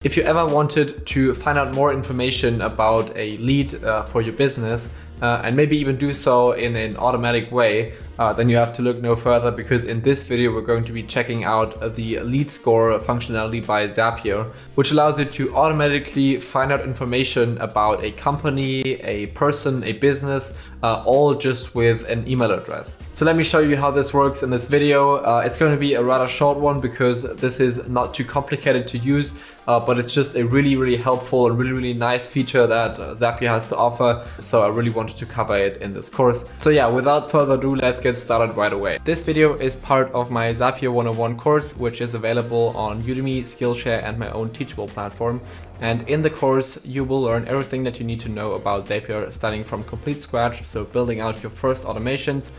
If you ever wanted to find out more information about a lead for your business, and maybe even do so in an automatic way, then you have to look no further, because in this video we're going to be checking out the LeadScore functionality by Zapier, which allows you to automatically find out information about a company, a person, a business, all just with an email address. So let me show you how this works in this video. It's going to be a rather short one because this is not too complicated to use, but it's just a really helpful and really nice feature that Zapier has to offer. So I really wanted to cover it in this course. So yeah, without further ado, let's get started right away. This video is part of my Zapier 101 course, which is available on Udemy, Skillshare, and my own Teachable platform. And in the course, you will learn everything that you need to know about Zapier, starting from complete scratch, so building out your first automations,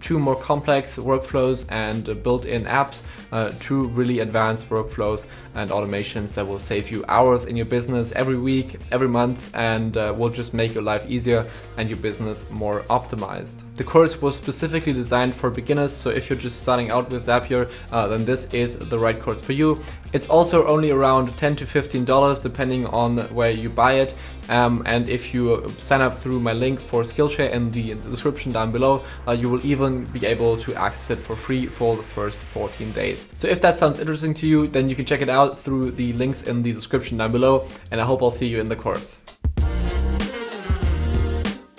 to more complex workflows and built-in apps, to really advanced workflows and automations that will save you hours in your business every week, every month, and will just make your life easier and your business more optimized. The course was specifically designed for beginners, so if you're just starting out with Zapier, then this is the right course for you. It's also only around $10 to $15 depending on where you buy it. And if you sign up through my link for Skillshare in the description down below, you will even be able to access it for free for the first 14 days. So if that sounds interesting to you, then you can check it out through the links in the description down below, and I hope I'll see you in the course.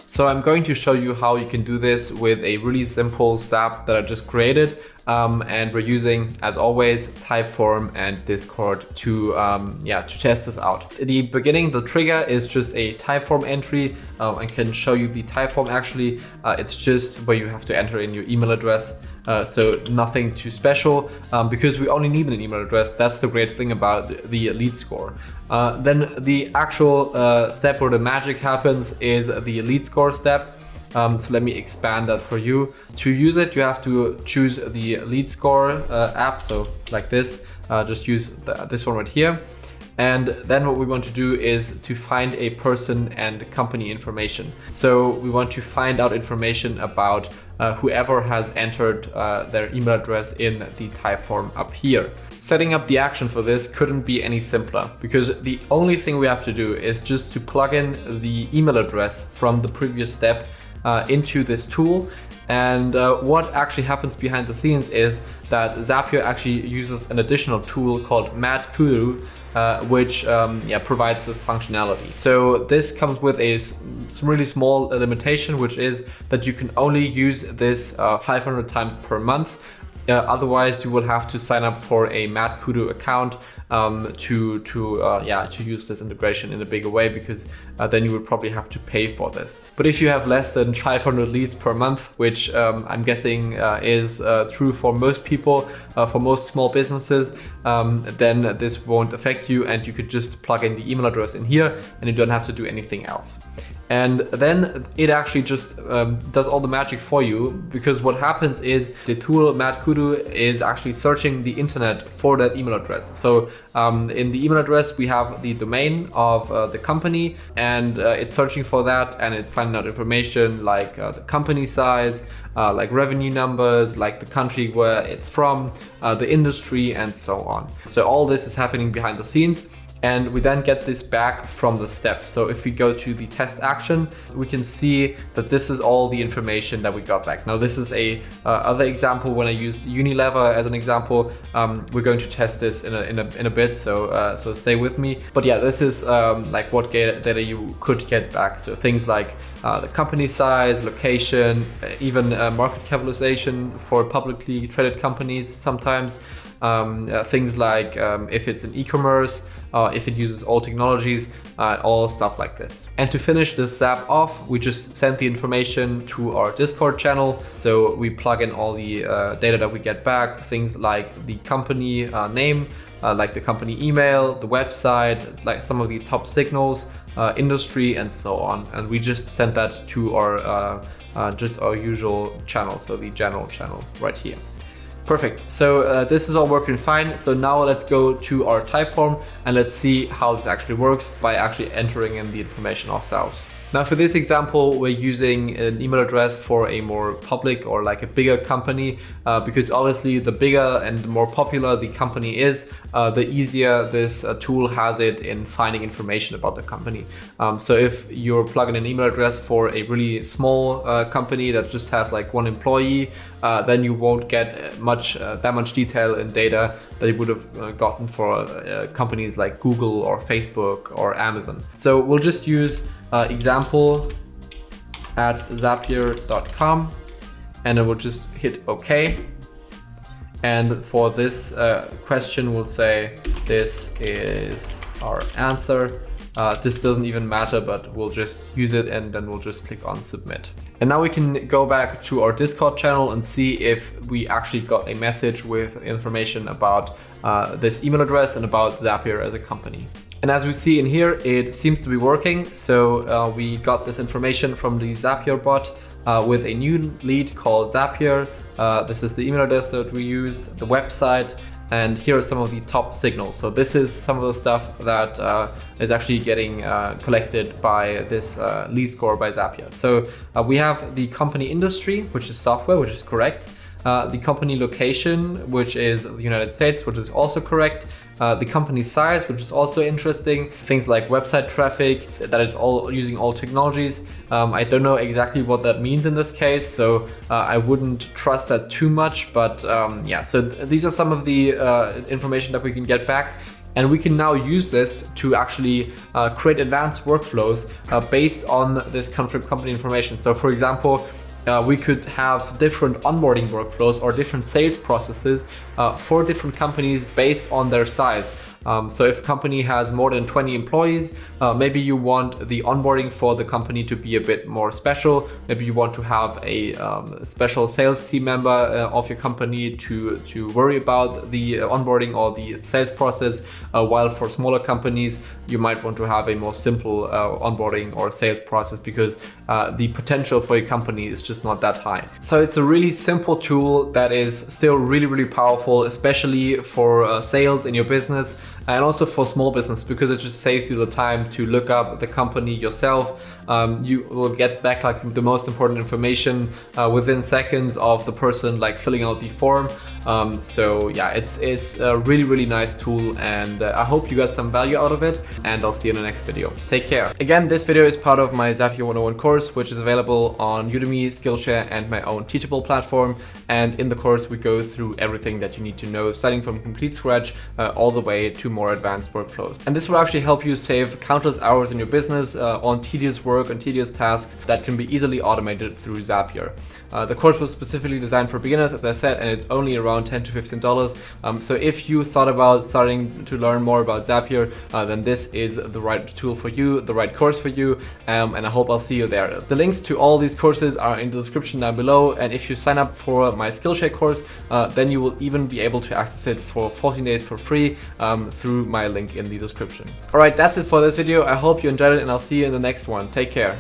So I'm going to show you how you can do this with a really simple Zap that I just created. And we're using, as always, Typeform and Discord to test this out. At the beginning, the trigger is just a Typeform entry. I can show you the Typeform actually. It's just where you have to enter in your email address. So nothing too special, because we only need an email address. That's the great thing about the LeadScore. Then the actual step where the magic happens is the LeadScore step. So let me expand that for you. To use it, you have to choose the LeadScore app. So like this, just use this one right here. And then what we want to do is to find a person and company information. So we want to find out information about whoever has entered their email address in the Typeform up here. Setting up the action for this couldn't be any simpler, because the only thing we have to do is just to plug in the email address from the previous step into this tool. And what actually happens behind the scenes is that Zapier actually uses an additional tool called MadKudu, which provides this functionality. So this comes with some really small limitation, which is that you can only use this 500 times per month. Otherwise, you will have to sign up for a MadKudu account to use this integration in a bigger way, because then you would probably have to pay for this. But if you have less than 500 leads per month, which I'm guessing is true for most people, for most small businesses, then this won't affect you, and you could just plug in the email address in here and you don't have to do anything else. And then it actually just does all the magic for you, because what happens is the tool MadKudu is actually searching the internet for that email address. So in the email address, we have the domain of the company, and it's searching for that, and it's finding out information like the company size, like revenue numbers, like the country where it's from, the industry, and so on. So all this is happening behind the scenes. And we then get this back from the steps. So if we go to the test action, we can see that this is all the information that we got back. Now this is a other example when I used Unilever as an example. We're going to test this in a bit, so stay with me. But yeah, this is like what data you could get back. So things like the company size, location, even market capitalization for publicly traded companies sometimes. Things like if it's an e-commerce, if it uses all technologies, all stuff like this. And to finish this Zap off, we just send the information to our Discord channel. So we plug in all the data that we get back, things like the company name, like the company email, the website, like some of the top signals, industry, and so on. And we just send that to our usual channel, so the general channel right here. Perfect. So this is all working fine. So now let's go to our Typeform and let's see how this actually works by actually entering in the information ourselves. Now for this example, we're using an email address for a more public or like a bigger company, because obviously the bigger and the more popular the company is, the easier this tool has it in finding information about the company. So if you're plugging an email address for a really small company that just has like one employee, then you won't get that much detail and data that you would have gotten for companies like Google or Facebook or Amazon. So we'll just use example at zapier.com, and then we'll just hit OK. And for this question, we'll say this is our answer. This doesn't even matter, but we'll just use it, and then we'll just click on submit. And now we can go back to our Discord channel and see if we actually got a message with information about this email address and about Zapier as a company. And as we see in here, it seems to be working. So we got this information from the Zapier bot with a new lead called Zapier. This is the email address that we used, the website, and here are some of the top signals. So this is some of the stuff that is actually getting collected by this LeadScore by Zapier. So we have the company industry, which is software, which is correct. The company location, which is the United States, which is also correct. The company size, which is also interesting. Things like website traffic, that it's all using all technologies. I don't know exactly what that means in this case, so I wouldn't trust that too much. But yeah, so these are some of the information that we can get back. And we can now use this to actually create advanced workflows based on this company information. So for example, we could have different onboarding workflows or different sales processes for different companies based on their size. So if a company has more than 20 employees, maybe you want the onboarding for the company to be a bit more special. Maybe you want to have a special sales team member of your company to worry about the onboarding or the sales process, while for smaller companies, you might want to have a more simple onboarding or sales process because the potential for your company is just not that high. So it's a really simple tool that is still really, really powerful, especially for sales in your business, and also for small business, because it just saves you the time to look up the company yourself. You will get back like the most important information within seconds of the person like filling out the form. So yeah, it's a really, really nice tool, and I hope you got some value out of it, and I'll see you in the next video. Take care. Again, this video is part of my Zapier 101 course, which is available on Udemy, Skillshare, and my own Teachable platform. And in the course, we go through everything that you need to know, starting from complete scratch all the way to more advanced workflows. And this will actually help you save countless hours in your business on tedious work and tedious tasks that can be easily automated through Zapier. The course was specifically designed for beginners, as I said, and it's only around $10 to $15. So if you thought about starting to learn more about Zapier, then this is the right tool for you, the right course for you, and I hope I'll see you there. The links to all these courses are in the description down below, and if you sign up for my Skillshare course, then you will even be able to access it for 14 days for free through my link in the description. Alright, that's it for this video. I hope you enjoyed it, and I'll see you in the next one. Take care.